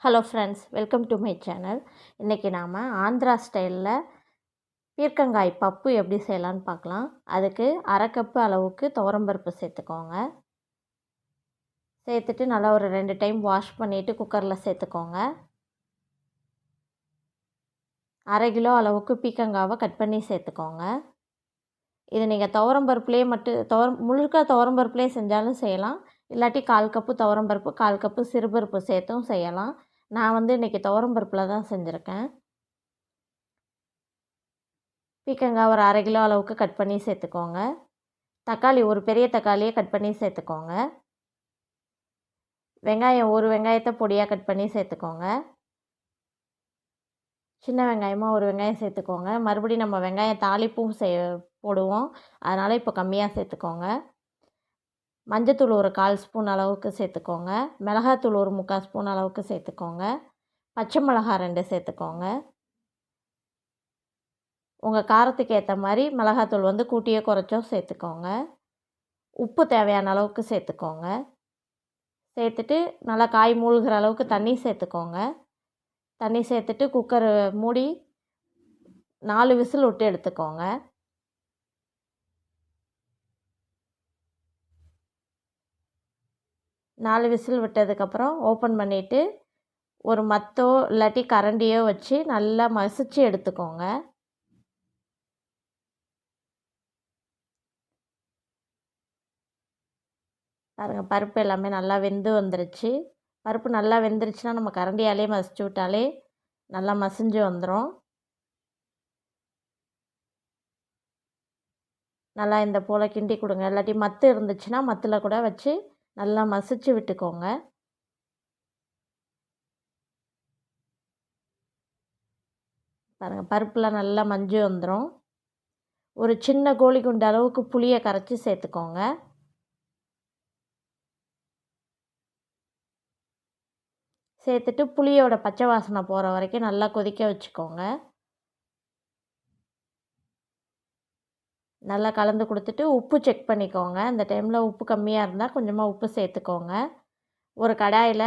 Hello friends, welcome to my channel. இன்றைக்கி நாம் ஆந்திரா ஸ்டைலில் பீர்க்கங்காய் பப்பு எப்படி செய்யலான்னு பார்க்கலாம். அதுக்கு அரை கப்பு அளவுக்கு துவரம்பருப்பு சேர்த்துக்கோங்க. சேர்த்துட்டு நல்லா ஒரு 2 டைம் வாஷ் பண்ணிவிட்டு குக்கரில் சேர்த்துக்கோங்க. அரை கிலோ அளவுக்கு பீர்க்கங்காவை கட் பண்ணி சேர்த்துக்கோங்க. இது நீங்கள் துவரம்பருப்புலேயே முழுக்க துவரம்பருப்புலேயே செஞ்சாலும் செய்யலாம். இல்லாட்டி 1/4 கப்பு துவரம்பருப்பு 1/4 கப்பு சிறுபருப்பு சேர்த்தும் செய்யலாம். நான் இன்றைக்கி துவரம்பருப்பில் தான் செஞ்சுருக்கேன். பீர்க்கங்காய் ஒரு அரை கிலோ அளவுக்கு கட் பண்ணி சேர்த்துக்கோங்க. தக்காளி ஒரு பெரிய தக்காளியை கட் பண்ணி சேர்த்துக்கோங்க. வெங்காயம் ஒரு வெங்காயத்தை பொடியாக கட் பண்ணி சேர்த்துக்கோங்க. சின்ன வெங்காயமாக ஒரு வெங்காயம் சேர்த்துக்கோங்க. மறுபடியும் நம்ம வெங்காயம் தாளிப்பும் போடுவோம், அதனால் இப்போ கம்மியாக சேர்த்துக்கோங்க. மஞ்சத்தூள் ஒரு 1/4 ஸ்பூன் அளவுக்கு சேர்த்துக்கோங்க. மிளகாத்தூள் ஒரு 3/4 ஸ்பூன் அளவுக்கு சேர்த்துக்கோங்க. பச்சை மிளகாய் 2 சேர்த்துக்கோங்க. உங்கள் காரத்துக்கு ஏற்ற மாதிரி மிளகாத்தூள் கூட்டியோ குறைச்சோ சேர்த்துக்கோங்க. உப்பு தேவையான அளவுக்கு சேர்த்துக்கோங்க. சேர்த்துட்டு நல்லா காய் மூழ்கிற அளவுக்கு தண்ணி சேர்த்துக்கோங்க. தண்ணி சேர்த்துட்டு குக்கர் மூடி 4 விசில் விட்டு எடுத்துக்கோங்க. 4 விசில் விட்டதுக்கப்புறம் ஓப்பன் பண்ணிவிட்டு ஒரு மத்தோ இல்லாட்டி கரண்டியோ வச்சு நல்லா மசிச்சு எடுத்துக்கோங்க. பாருங்கள், பருப்பு எல்லாமே நல்லா வெந்து வந்துருச்சு. பருப்பு நல்லா வெந்துருச்சுன்னா நம்ம கரண்டியாலே மசிச்சு விட்டாலே நல்லா மசிஞ்சு வந்துடும். நல்லா இந்த போல் கிண்டி கொடுங்க. இல்லாட்டி மத்து இருந்துச்சுன்னா மத்தில் கூட வச்சு நல்லா மசிச்சு விட்டுக்கோங்க. பாருங்கள், பருப்புலாம் நல்லா மஞ்சு வந்துடும். ஒரு சின்ன கோழி குண்டு அளவுக்கு புளியை கரைச்சி சேர்த்துக்கோங்க. சேர்த்துட்டு புளியோட பச்சை வாசனை போகிற வரைக்கும் நல்லா கொதிக்க வச்சுக்கோங்க. நல்லா கலந்து கொடுத்துட்டு உப்பு செக் பண்ணிக்கோங்க. இந்த டைமில் உப்பு கம்மியாக இருந்தால் கொஞ்சமாக உப்பு சேர்த்துக்கோங்க. ஒரு கடாயில்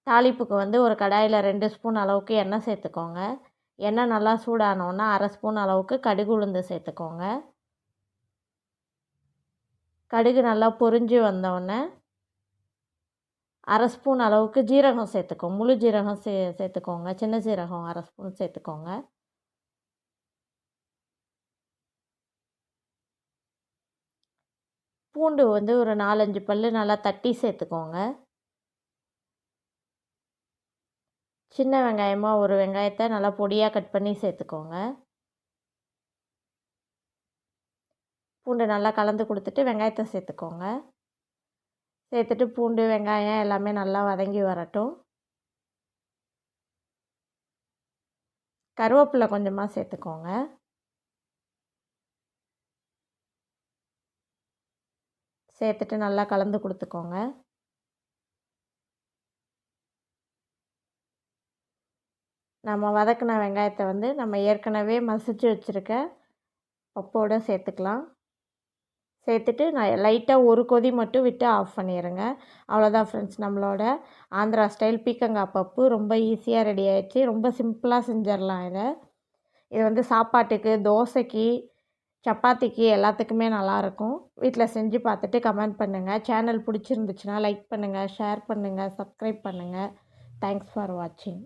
தாளிப்புக்கு ஒரு கடாயில் 2 ஸ்பூன் அளவுக்கு எண்ணெய் சேர்த்துக்கோங்க. எண்ணெய் நல்லா சூடானோன்னா அரை ஸ்பூன் அளவுக்கு கடுகு உளுந்து சேர்த்துக்கோங்க. கடுகு நல்லா பொரிஞ்சு வந்தோடனே அரை ஸ்பூன் அளவுக்கு ஜீரகம் சேர்த்துக்கோங்க. முழு ஜீரகம் சேர்த்துக்கோங்க. சின்ன ஜீரகம் அரை ஸ்பூன் சேர்த்துக்கோங்க. பூண்டு ஒரு 4-5 பல் நல்லா தட்டி சேர்த்துக்கோங்க. சின்ன வெங்காயமாக ஒரு வெங்காயத்தை நல்லா பொடியாக கட் பண்ணி சேர்த்துக்கோங்க. பூண்டு நல்லா கலந்து கொடுத்துட்டு வெங்காயத்தை சேர்த்துக்கோங்க. சேர்த்துட்டு பூண்டு வெங்காயம் எல்லாமே நல்லா வதங்கி வரட்டும். கருவேப்பிலை கொஞ்சமாக சேர்த்துக்கோங்க. சேர்த்துட்டு நல்லா கலந்து கொடுத்துக்கோங்க. நம்ம வதக்கின வெங்காயத்தை நம்ம ஏற்கனவே மசிச்சு வச்சுருக்க பப்போடு சேர்த்துக்கலாம். சேர்த்துட்டு நான் லைட்டாக ஒரு கொதி மட்டும் விட்டு ஆஃப் பண்ணிடுங்க. அவ்வளோதான் ஃப்ரெண்ட்ஸ், நம்மளோட ஆந்திரா ஸ்டைல் பீர்க்கங்காய் பப்பு ரொம்ப ஈஸியாக ரெடி ஆகிடுச்சு. ரொம்ப சிம்பிளாக செஞ்சிடலாம் இதை. இது சாப்பாட்டுக்கு, தோசைக்கு, சப்பாத்திக்கு எல்லாத்துக்குமே நல்லாயிருக்கும். வீட்டில் செஞ்சு பார்த்துட்டு கமெண்ட் பண்ணுங்கள். சேனல் பிடிச்சிருந்துச்சுன்னா லைக் பண்ணுங்கள், ஷேர் பண்ணுங்கள், சப்ஸ்கிரைப் பண்ணுங்கள். தேங்க்ஸ் ஃபார் வாட்சிங்.